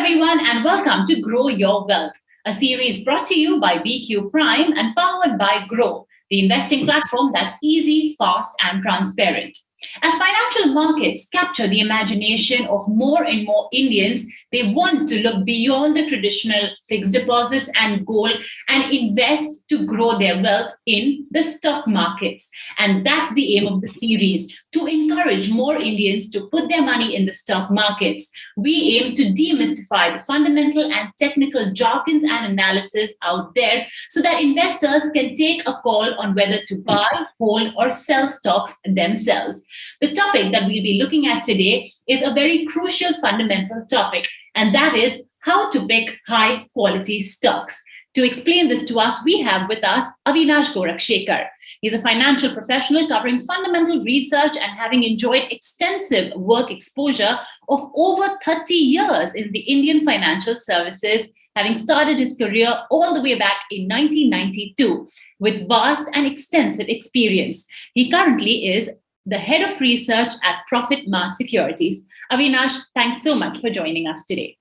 everyone, and welcome to Grow Your Wealth, a series brought to you by BQ Prime and powered by Grow, the investing platform that's easy, fast, and transparent. As financial markets capture the imagination of more and more Indians, they want to look beyond the traditional fixed deposits and gold and invest to grow their wealth in the stock markets. And that's the aim of the series, to encourage more Indians to put their money in the stock markets. We aim to demystify the fundamental and technical jargons and analysis out there so that investors can take a call on whether to buy, hold, or sell stocks themselves. The topic that we'll be looking at today is a very crucial fundamental topic, and that is how to pick high quality stocks. To explain this to us, we have with us Avinash Goraksha. He's a financial professional covering fundamental research and having enjoyed extensive work exposure of over 30 years in the Indian financial services, having started his career all the way back in 1992 with vast and extensive experience. He currently is the head of research at Profit Mart Securities. Avinash, thanks so much for joining us today.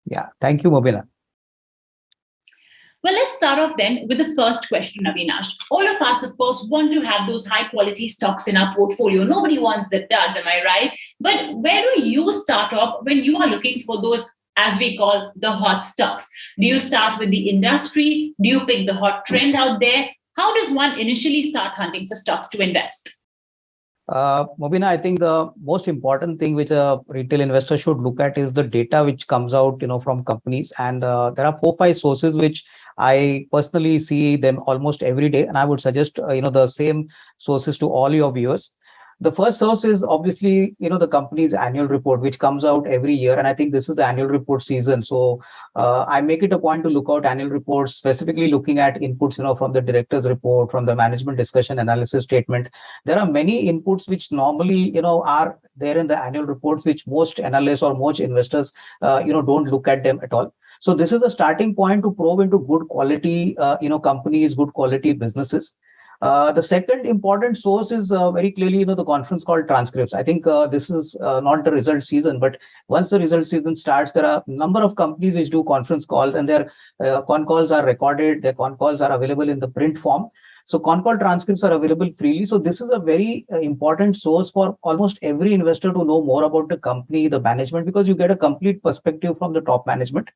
Yeah, thank you, Mobina. Well, let's start off then with the first question, Avinash. All of us, of course, want to have those high quality stocks in our portfolio. Nobody wants the duds, am I right? But where do you start off when you are looking for those, as we call, the hot stocks? Do you start with the industry? Do you pick the hot trend out there? How does one initially start hunting for stocks to invest? Mobina, I think the most important thing which a retail investor should look at is the data which comes out, from companies. And there are 4-5 sources which I personally see them almost every day. And I would suggest, the same sources to all your viewers. The first source is obviously, the company's annual report, which comes out every year. And I think this is the annual report season. So I make it a point to look out annual reports, specifically looking at inputs, from the director's report, from the management discussion analysis statement. There are many inputs which normally, are there in the annual reports, which most analysts or most investors, don't look at them at all. So this is a starting point to probe into good quality, companies, good quality businesses. The second important source is very clearly, the conference call transcripts. I think this is not the result season, but once the result season starts, there are a number of companies which do conference calls, and their con calls are recorded. Their con calls are available in the print form. So con call transcripts are available freely. So this is a very important source for almost every investor to know more about the company, the management, because you get a complete perspective from the top management.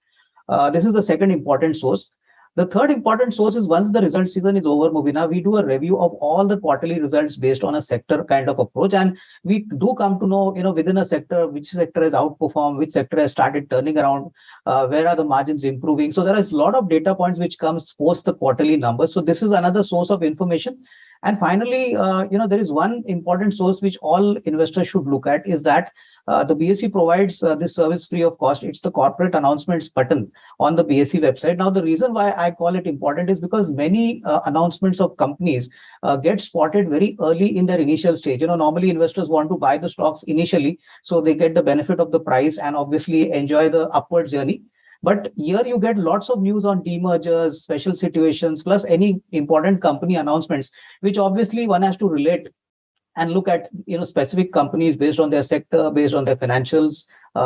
This is the second important source. The third important source is once the result season is over, Mobina, we do a review of all the quarterly results based on a sector kind of approach. And we do come to know, within a sector, which sector has outperformed, which sector has started turning around, where are the margins improving. So there is a lot of data points which comes post the quarterly numbers. So this is another source of information. And finally, there is one important source which all investors should look at is that the BSE provides this service free of cost. It's the corporate announcements button on the BSE website. Now, the reason why I call it important is because many announcements of companies get spotted very early in their initial stage. Normally investors want to buy the stocks initially, so they get the benefit of the price and obviously enjoy the upward journey. But here you get lots of news on demergers, special situations, plus any important company announcements, which obviously one has to relate and look at specific companies based on their sector, based on their financials,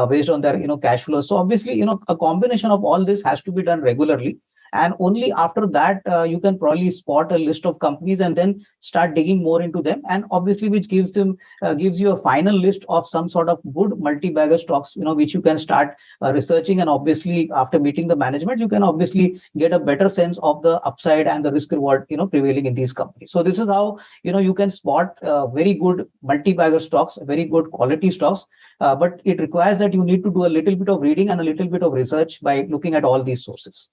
based on their cash flows. So obviously a combination of all this has to be done regularly. And only after that, you can probably spot a list of companies and then start digging more into them. And obviously, which gives you a final list of some sort of good multi-bagger stocks, which you can start researching. And obviously, after meeting the management, you can obviously get a better sense of the upside and the risk reward, prevailing in these companies. So this is how, you can spot very good multi-bagger stocks, very good quality stocks. But it requires that you need to do a little bit of reading and a little bit of research by looking at all these sources.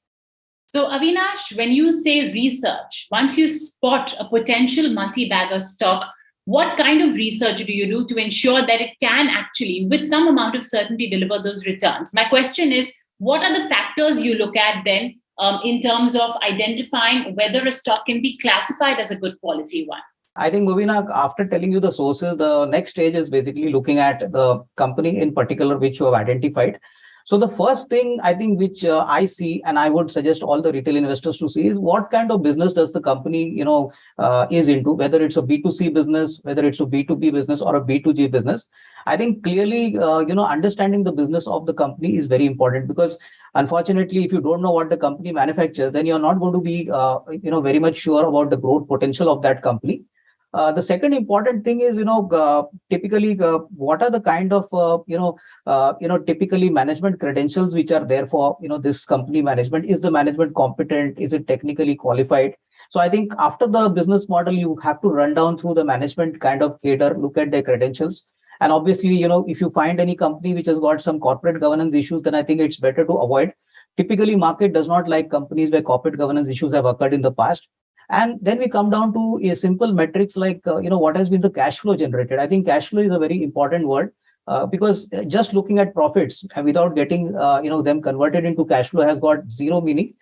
So, Avinash, when you say research, once you spot a potential multi-bagger stock, what kind of research do you do to ensure that it can actually, with some amount of certainty, deliver those returns? My question is, what are the factors you look at then in terms of identifying whether a stock can be classified as a good quality one? I think, Mobina, after telling you the sources, the next stage is basically looking at the company in particular which you have identified. So the first thing I think which I see, and I would suggest all the retail investors to see, is what kind of business does the company, is into, whether it's a B2C business, whether it's a B2B business or a B2G business. I think clearly, understanding the business of the company is very important, because unfortunately, if you don't know what the company manufactures, then you're not going to be, very much sure about the growth potential of that company. The second important thing is, typically, what are the kind of, typically management credentials which are there for, this company management. Is the management competent? Is it technically qualified? So I think after the business model, you have to run down through the management kind of cadre, look at their credentials. And obviously, if you find any company which has got some corporate governance issues, then I think it's better to avoid. Typically, market does not like companies where corporate governance issues have occurred in the past. And then we come down to a simple metrics like, what has been the cash flow generated. I think cash flow is a very important word, because just looking at profits without getting, them converted into cash flow has got zero meaning,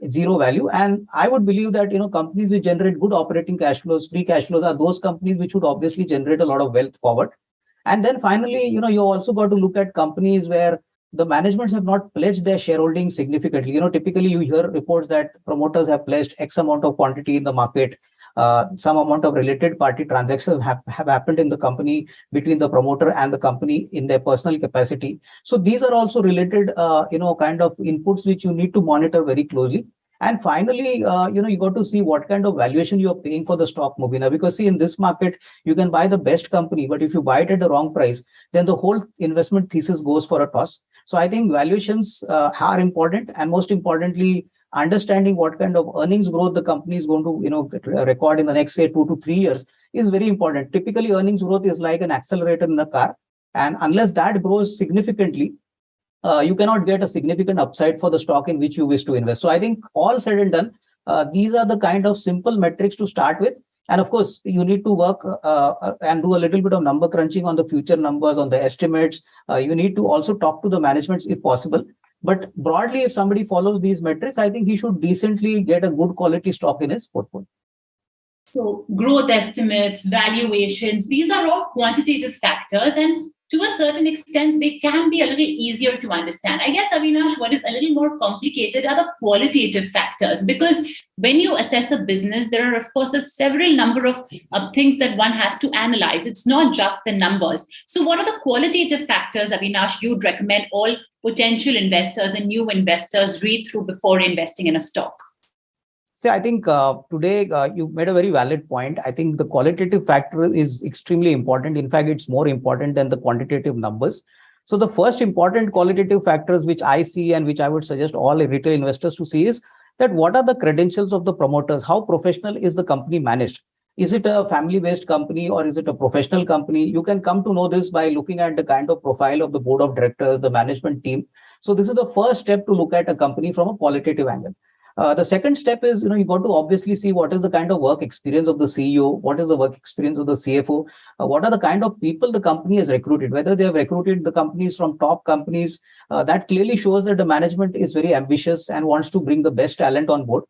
zero value. And I would believe that, companies which generate good operating cash flows, free cash flows, are those companies which would obviously generate a lot of wealth forward. And then finally, you also got to look at companies where the managements have not pledged their shareholding significantly. Typically you hear reports that promoters have pledged X amount of quantity in the market. Some amount of related party transactions have happened in the company between the promoter and the company in their personal capacity. So these are also related, kind of inputs which you need to monitor very closely. And finally, you got to see what kind of valuation you're paying for the stock, Mobina, because see, in this market, you can buy the best company, but if you buy it at the wrong price, then the whole investment thesis goes for a toss. So I think valuations are important, and most importantly, understanding what kind of earnings growth the company is going to, record in the next, say, 2 to 3 years is very important. Typically, earnings growth is like an accelerator in the car, and unless that grows significantly, you cannot get a significant upside for the stock in which you wish to invest. So I think all said and done, these are the kind of simple metrics to start with. And of course, you need to work and do a little bit of number crunching on the future numbers, on the estimates. You need to also talk to the managements if possible. But broadly, if somebody follows these metrics, I think he should decently get a good quality stock in his portfolio. So growth estimates, valuations, these are all quantitative factors. And to a certain extent, they can be a little easier to understand. I guess, Avinash, what is a little more complicated are the qualitative factors, because when you assess a business, there are, of course, a several number of things that one has to analyze. It's not just the numbers. So what are the qualitative factors, Avinash, you'd recommend all potential investors and new investors read through before investing in a stock? See, I think today you made a very valid point. I think the qualitative factor is extremely important. In fact, it's more important than the quantitative numbers. So the first important qualitative factors which I see and which I would suggest all retail investors to see is that what are the credentials of the promoters? How professional is the company managed? Is it a family-based company or is it a professional company? You can come to know this by looking at the kind of profile of the board of directors, the management team. So this is the first step to look at a company from a qualitative angle. The second step is, you got to obviously see what is the kind of work experience of the CEO, what is the work experience of the CFO, what are the kind of people the company has recruited, whether they have recruited the companies from top companies. That clearly shows that the management is very ambitious and wants to bring the best talent on board.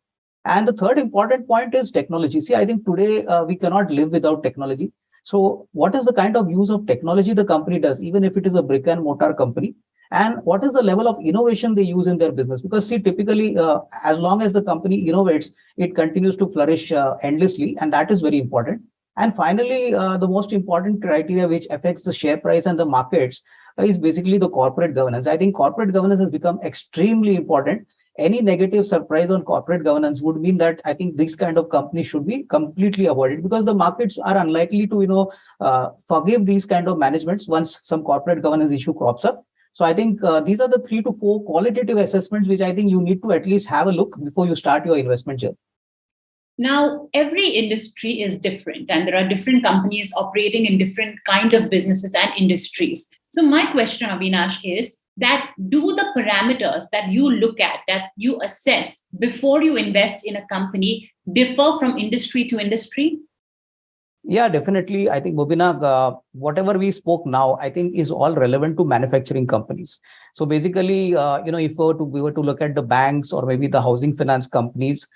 And the third important point is technology. See, I think today we cannot live without technology. So what is the kind of use of technology the company does, even if it is a brick and mortar company? And what is the level of innovation they use in their business? Because see, typically, as long as the company innovates, it continues to flourish endlessly, and that is very important. And finally, the most important criteria which affects the share price and the markets is basically the corporate governance. I think corporate governance has become extremely important. Any negative surprise on corporate governance would mean that I think these kind of companies should be completely avoided, because the markets are unlikely to, forgive these kind of managements once some corporate governance issue crops up. So I think these are the 3 to 4 qualitative assessments which I think you need to at least have a look before you start your investment journey. Now, every industry is different, and there are different companies operating in different kind of businesses and industries. So my question, Avinash, is that do the parameters that you look at, that you assess before you invest in a company differ from industry to industry? Yeah, definitely. I think, Mobina, whatever we spoke now, I think is all relevant to manufacturing companies. So basically, if we were to look at the banks or maybe the housing finance companies,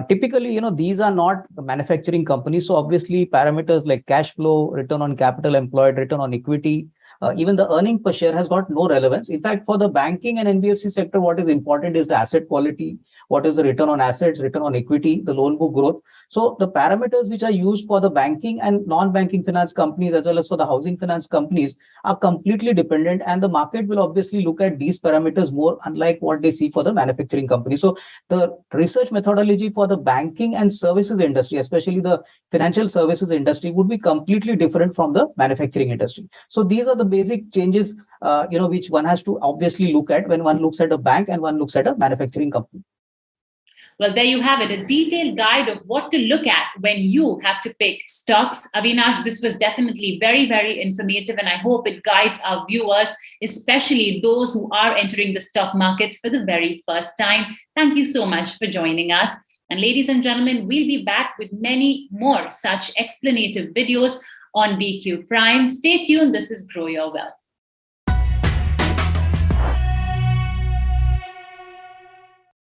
typically, these are not manufacturing companies. So obviously, parameters like cash flow, return on capital employed, return on equity, even the earning per share has got no relevance. In fact, for the banking and NBFC sector, what is important is the asset quality, what is the return on assets, return on equity, the loan book growth. So the parameters which are used for the banking and non-banking finance companies as well as for the housing finance companies are completely dependent, and the market will obviously look at these parameters more, unlike what they see for the manufacturing company. So the research methodology for the banking and services industry, especially the financial services industry, would be completely different from the manufacturing industry. So these are the basic changes, which one has to obviously look at when one looks at a bank and one looks at a manufacturing company. Well, there you have it, a detailed guide of what to look at when you have to pick stocks. Avinash, this was definitely very, very informative, and I hope it guides our viewers, especially those who are entering the stock markets for the very first time. Thank you so much for joining us. And ladies and gentlemen, we'll be back with many more such explanative videos on BQ Prime. Stay tuned. This is Grow Your Wealth.